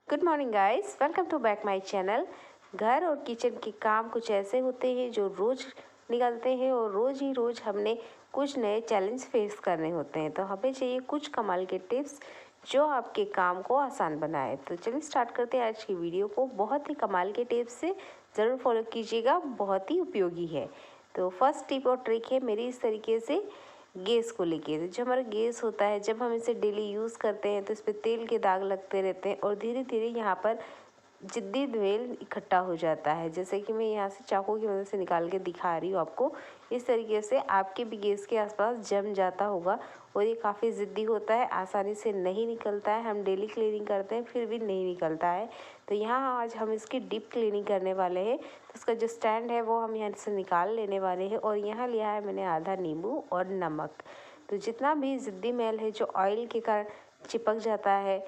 Good morning guys, welcome to back my channel. घर और kitchen के काम कुछ ऐसे होते हैं जो रोज़ निकलते हैं और रोज़ ही रोज़ हमने कुछ नए चैलेंज फेस करने होते हैं। तो हमें चाहिए कुछ कमाल के टिप्स जो आपके काम को आसान बनाए। तो चलिए स्टार्ट करते हैं आज की वीडियो को। बहुत ही कमाल के टिप्स से ज़रूर फॉलो कीजिएगा, बहुत ही उपयोगी है। तो फर्स्ट टिप और ट्रिक है मेरी इस तरीके से गैस को लेके। जो हमारा गैस होता है, जब हम इसे डेली यूज़ करते हैं तो इस पर तेल के दाग लगते रहते हैं और धीरे धीरे यहाँ पर जिद्दी तेल इकट्ठा हो जाता है। जैसे कि मैं यहाँ से चाकू की मदद से निकाल के दिखा रही हूँ आपको। इस तरीके से आपके भी गैस के आसपास जम जाता होगा और ये काफ़ी ज़िद्दी होता है, आसानी से नहीं निकलता है। हम डेली क्लीनिंग करते हैं फिर भी नहीं निकलता है। तो यहाँ आज हम इसकी डीप क्लीनिंग करने वाले हैं। तो इसका जो स्टैंड है वो हम यहाँ से निकाल लेने वाले हैं और यहाँ लिया है मैंने आधा नींबू और नमक। तो जितना भी ज़िद्दी मैल है जो ऑयल के कारण चिपक जाता है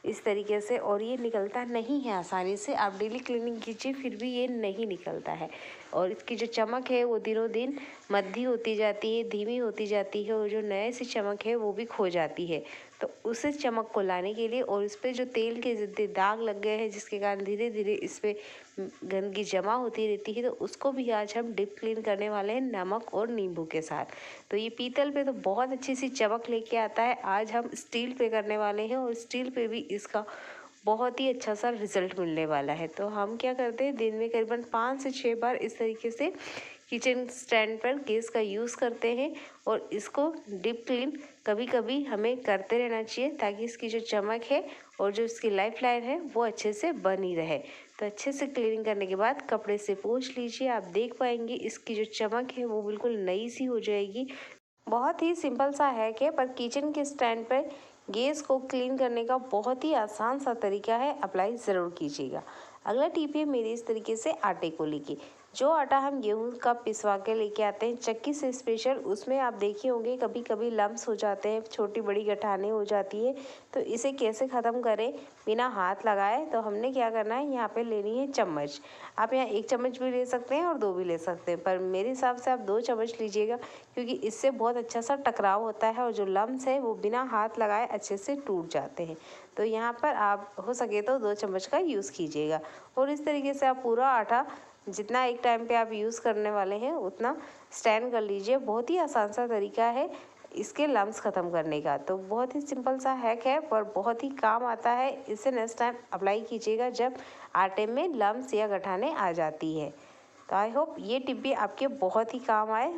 इस तरीके से और ये निकलता नहीं है आसानी से, आप डेली क्लीनिंग कीजिए फिर भी ये नहीं निकलता है। और इसकी जो चमक है वो दिनों दिन मद्दी होती जाती है, धीमी होती जाती है और जो नए से चमक है वो भी खो जाती है। तो उस चमक को लाने के लिए और इस पर जो तेल के ज़िद्दे दाग लग गए हैं जिसके कारण धीरे धीरे इस पर गंदगी जमा होती रहती है, तो उसको भी आज हम डीप क्लीन करने वाले हैं नमक और नींबू के साथ। तो ये पीतल पे तो बहुत अच्छी सी चमक लेके आता है, आज हम स्टील पे करने वाले हैं और स्टील पे भी इसका बहुत ही अच्छा सा रिजल्ट मिलने वाला है। तो हम क्या करते हैं, दिन में करीबन 5 से 6 बार इस तरीके से किचन स्टैंड पर गैस का यूज़ करते हैं और इसको डीप क्लीन कभी कभी हमें करते रहना चाहिए ताकि इसकी जो चमक है और जो इसकी लाइफ लाइन है वो अच्छे से बनी रहे। तो अच्छे से क्लीनिंग करने के बाद कपड़े से पोंछ लीजिए, आप देख पाएंगे इसकी जो चमक है वो बिल्कुल नई सी हो जाएगी। बहुत ही सिंपल सा हैक है पर किचन के स्टैंड पर गैस को क्लीन करने का बहुत ही आसान सा तरीका है, अप्लाई ज़रूर कीजिएगा। अगला टिप है मेरी इस तरीके से आटे को लेके। जो आटा हम गेहूं का पिसवा के लेके आते हैं चक्की से स्पेशल, उसमें आप देखे होंगे कभी कभी लम्स हो जाते हैं, छोटी बड़ी गठाने हो जाती है। तो इसे कैसे ख़त्म करें बिना हाथ लगाए, तो हमने क्या करना है, यहाँ पे लेनी है चम्मच। आप यहाँ 1 चम्मच भी ले सकते हैं और 2 भी ले सकते हैं, पर मेरे हिसाब से आप 2 चम्मच लीजिएगा क्योंकि इससे बहुत अच्छा सा टकराव होता है और जो लम्स है वो बिना हाथ लगाए अच्छे से टूट जाते हैं। तो यहाँ पर आप हो सके तो 2 चम्मच का यूज़ कीजिएगा और इस तरीके से आप पूरा आटा जितना एक टाइम पे आप यूज़ करने वाले हैं उतना स्टैंड कर लीजिए। बहुत ही आसान सा तरीका है इसके लम्स ख़त्म करने का। तो बहुत ही सिंपल सा हैक है पर बहुत ही काम आता है। इसे नेक्स्ट टाइम अप्लाई कीजिएगा जब आटे में लम्स या गठाने आ जाती है। तो आई होप ये टिप भी आपके बहुत ही काम आए।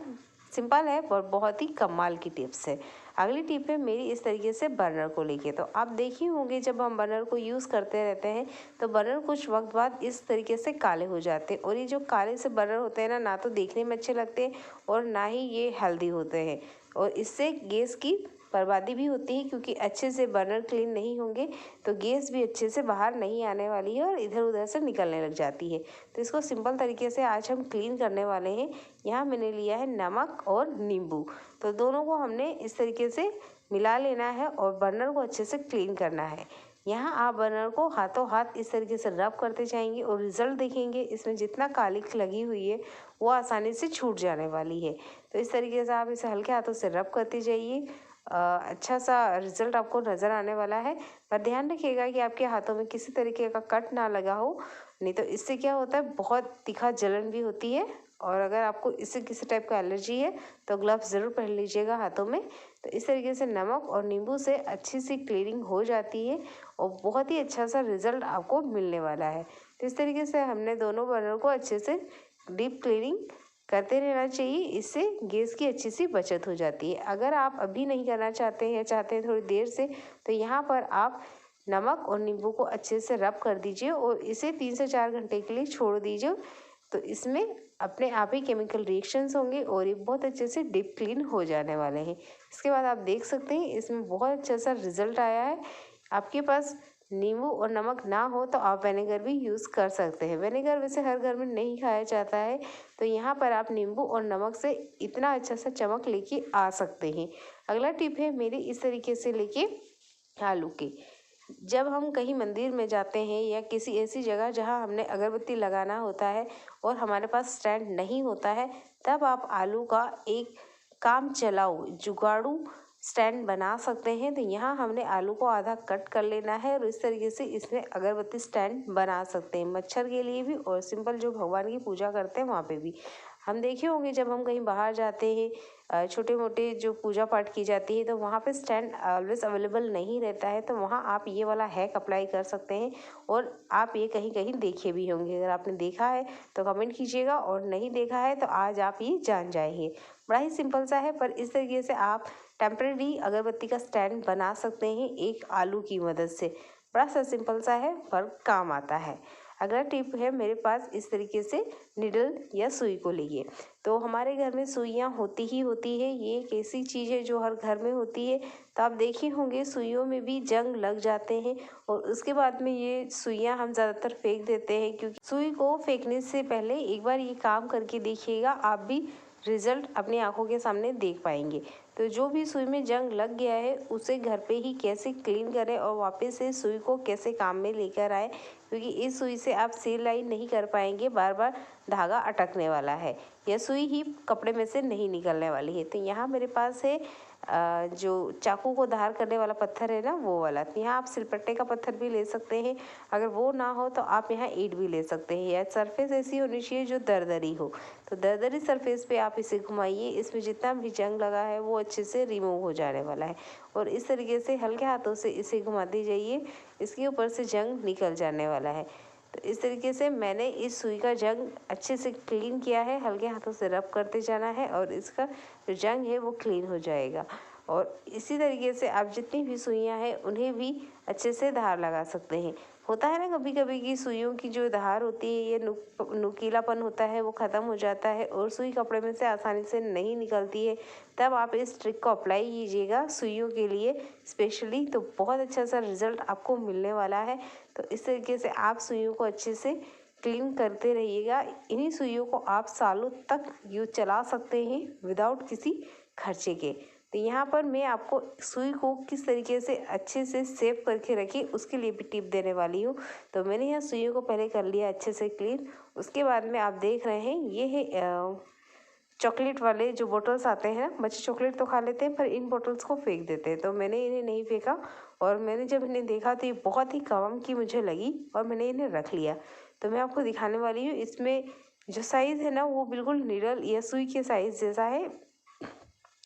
सिंपल है पर बहुत ही कमाल की टिप्स है। अगली टिप है मेरी इस तरीके से बर्नर को लेके। तो आप देखे होंगे जब हम बर्नर को यूज़ करते रहते हैं तो बर्नर कुछ वक्त बाद इस तरीके से काले हो जाते हैं और ये जो काले से बर्नर होते हैं ना तो देखने में अच्छे लगते हैं और ना ही ये हेल्दी होते हैं और इससे गैस की बर्बादी भी होती है क्योंकि अच्छे से बर्नर क्लीन नहीं होंगे तो गैस भी अच्छे से बाहर नहीं आने वाली है और इधर उधर से निकलने लग जाती है। तो इसको सिंपल तरीके से आज हम क्लीन करने वाले हैं। यहाँ मैंने लिया है नमक और नींबू, तो दोनों को हमने इस तरीके से मिला लेना है और बर्नर को अच्छे से क्लीन करना है। यहाँ आप बर्नर को हाथों हाथ इस तरीके से रब करते जाएंगे और रिजल्ट देखेंगे, इसमें जितना कालिक लगी हुई है वो आसानी से छूट जाने वाली है। तो इस तरीके से आप इसे हल्के हाथों से रब करते जाइए, अच्छा सा रिजल्ट आपको नज़र आने वाला है। पर ध्यान रखिएगा कि आपके हाथों में किसी तरीके का कट ना लगा हो, नहीं तो इससे क्या होता है बहुत तीखा जलन भी होती है और अगर आपको इससे किसी टाइप का एलर्जी है तो ग्लव्स ज़रूर पहन लीजिएगा हाथों में। तो इस तरीके से नमक और नींबू से अच्छी सी क्लीनिंग हो जाती है और बहुत ही अच्छा सा रिजल्ट आपको मिलने वाला है। तो इस तरीके से हमने दोनों बर्नर को अच्छे से डीप क्लीनिंग करते रहना चाहिए, इससे गैस की अच्छी सी बचत हो जाती है। अगर आप अभी नहीं करना चाहते हैं या चाहते हैं थोड़ी देर से, तो यहाँ पर आप नमक और नींबू को अच्छे से रब कर दीजिए और इसे 3 से 4 घंटे के लिए छोड़ दीजिए। तो इसमें अपने आप ही केमिकल रिएक्शंस होंगे और ये बहुत अच्छे से डीप क्लीन हो जाने वाले हैं। इसके बाद आप देख सकते हैं इसमें बहुत अच्छा सा रिजल्ट आया है। आपके पास नींबू और नमक ना हो तो आप विनेगर भी यूज़ कर सकते हैं। विनेगर वैसे हर घर में नहीं खाया जाता है, तो यहाँ पर आप नींबू और नमक से इतना अच्छा सा चमक लेके आ सकते हैं। अगला टिप है मेरी इस तरीके से लेके आलू के। जब हम कहीं मंदिर में जाते हैं या किसी ऐसी जगह जहां हमने अगरबत्ती लगाना होता है और हमारे पास स्टैंड नहीं होता है, तब आप आलू का एक काम चलाऊ जुगाड़ू स्टैंड बना सकते हैं। तो यहाँ हमने आलू को आधा कट कर लेना है और इस तरीके से इसमें अगरबत्ती स्टैंड बना सकते हैं, मच्छर के लिए भी और सिंपल जो भगवान की पूजा करते हैं वहाँ पे भी। हम देखे होंगे जब हम कहीं बाहर जाते हैं, छोटे मोटे जो पूजा पाठ की जाती है, तो वहाँ पे स्टैंड ऑलवेज अवेलेबल नहीं रहता है। तो वहाँ आप ये वाला हैक अप्लाई कर सकते हैं और आप ये कहीं कहीं देखे भी होंगे। अगर आपने देखा है तो कमेंट कीजिएगा और नहीं देखा है तो आज आप ये जान जाएंगे। बड़ा ही सिंपल सा है, पर इस तरीके से आप टेम्परेरी अगरबत्ती का स्टैंड बना सकते हैं एक आलू की मदद से। बड़ा सा सिंपल सा है पर काम आता है। अगला टिप है मेरे पास इस तरीके से निडल या सुई को लिए। तो हमारे घर में सुइयाँ होती ही होती है, ये एक ऐसी चीज़ है जो हर घर में होती है। तो आप देखे होंगे सुइयों में भी जंग लग जाते हैं और उसके बाद में ये सुइयाँ हम ज़्यादातर फेंक देते हैं, क्योंकि सुई को फेंकने से पहले एक बार ये काम करके देखिएगा, आप भी रिजल्ट अपनी आंखों के सामने देख पाएंगे। तो जो भी सुई में जंग लग गया है उसे घर पे ही कैसे क्लीन करें और वापस से सुई को कैसे काम में लेकर आए, क्योंकि इस सुई से आप सिलाई नहीं कर पाएंगे, बार बार धागा अटकने वाला है। यह सुई ही कपड़े में से नहीं निकलने वाली है। तो यहाँ मेरे पास है जो चाकू को धार करने वाला पत्थर है ना, वो वाला। तो यहाँ आप सिलपट्टे का पत्थर भी ले सकते हैं, अगर वो ना हो तो आप यहाँ ईंट भी ले सकते हैं। या सरफेस ऐसी होनी चाहिए जो दरदरी हो, तो दरदरी सरफेस पे आप इसे घुमाइए, इसमें जितना भी जंग लगा है वो अच्छे से रिमूव हो जाने वाला है। और इस तरीके से हल्के हाथों से इसे घुमाते जाइए, इसके ऊपर से जंग निकल जाने वाला है। तो इस तरीके से मैंने इस सुई का जंग अच्छे से क्लीन किया है, हल्के हाथों से रब करते जाना है और इसका जो जंग है वो क्लीन हो जाएगा। और इसी तरीके से आप जितनी भी सुइयां हैं उन्हें भी अच्छे से धार लगा सकते हैं। होता है ना कभी कभी कि सुइयों की जो धार होती है, ये नुकीलापन होता है, वो ख़त्म हो जाता है और सुई कपड़े में से आसानी से नहीं निकलती है। तब आप इस ट्रिक को अप्लाई कीजिएगा सुइयों के लिए स्पेशली, तो बहुत अच्छा सा रिजल्ट आपको मिलने वाला है। तो इस तरीके से आप सुइयों को अच्छे से क्लीन करते रहिएगा। इन्हीं सुइयों को आप सालों तक यूज चला सकते हैं विदाउट किसी खर्चे के। तो यहाँ पर मैं आपको सुई को किस तरीके से अच्छे से सेव करके रखिए उसके लिए भी टिप देने वाली हूँ। तो मैंने यहाँ सुइयों को पहले कर लिया अच्छे से क्लीन। उसके बाद में आप देख रहे हैं ये है चॉकलेट वाले जो बोटल्स आते हैं, बच्चे चॉकलेट तो खा लेते हैं पर इन बोटल्स को फेंक देते हैं। तो मैंने इन्हें नहीं फेंका और मैंने जब इन्हें देखा तो ये बहुत ही काम की मुझे लगी और मैंने इन्हें रख लिया। तो मैं आपको दिखाने वाली हूँ, इसमें जो साइज़ है ना वो बिल्कुल निडल या सुई के साइज़ जैसा है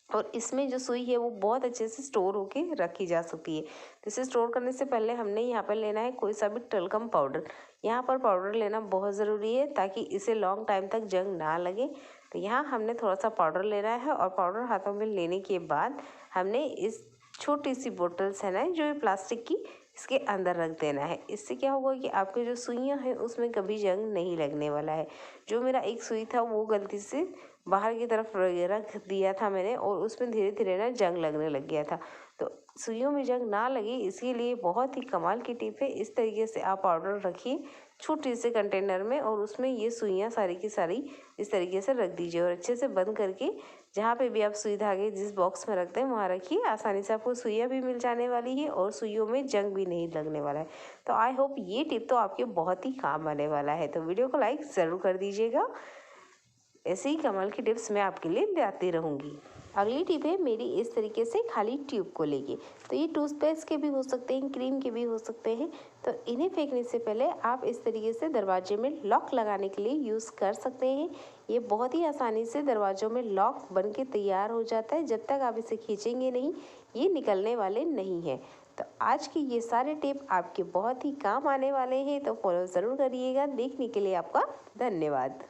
और इसमें जो सुई है वो बहुत अच्छे से स्टोर होके रखी जा सकती है। तो इसे स्टोर करने से पहले हमने यहाँ पर लेना है कोई सा भी टलकम पाउडर। यहाँ पर पाउडर लेना बहुत ज़रूरी है ताकि इसे लॉन्ग टाइम तक जंग ना लगे। तो यहाँ हमने थोड़ा सा पाउडर लेना है और पाउडर हाथों में लेने के बाद हमने इस छोटी सी बोटल्स है ना जो ये प्लास्टिक की, इसके अंदर रख देना है। इससे क्या होगा कि आपके जो सुइयाँ हैं उसमें कभी जंग नहीं लगने वाला है। जो मेरा एक सुई था वो गलती से बाहर की तरफ रख दिया था मैंने और उसमें धीरे धीरे ना जंग लगने लग गया था। तो सुइयों में जंग ना लगे इसके लिए बहुत ही कमाल की टिप है। इस तरीके से आप पाउडर रखिए छोटे से कंटेनर में और उसमें ये सुइयाँ सारी की सारी इस तरीके से रख दीजिए और अच्छे से बंद करके जहाँ पे भी आप सुई धागे जिस बॉक्स में रखते हैं वहाँ रखिए। आसानी से आपको सुइयाँ भी मिल जाने वाली है और सुइयों में जंग भी नहीं लगने वाला है। तो आई होप ये टिप तो आपके बहुत ही काम आने वाला है। तो वीडियो को लाइक ज़रूर कर दीजिएगा। ऐसे ही कमाल की टिप्स मैं आपके लिए लाती रहूँगी। अगली टिप है मेरी इस तरीके से खाली ट्यूब को लेके। तो ये टूथपेस्ट के भी हो सकते हैं, क्रीम के भी हो सकते हैं। तो इन्हें फेंकने से पहले आप इस तरीके से दरवाजे में लॉक लगाने के लिए यूज़ कर सकते हैं। ये बहुत ही आसानी से दरवाज़ों में लॉक बन के तैयार हो जाता है। जब तक आप इसे खींचेंगे नहीं ये निकलने वाले नहीं हैं। तो आज की ये सारे टिप आपके बहुत ही काम आने वाले हैं, तो फॉलो ज़रूर करिएगा। देखने के लिए आपका धन्यवाद।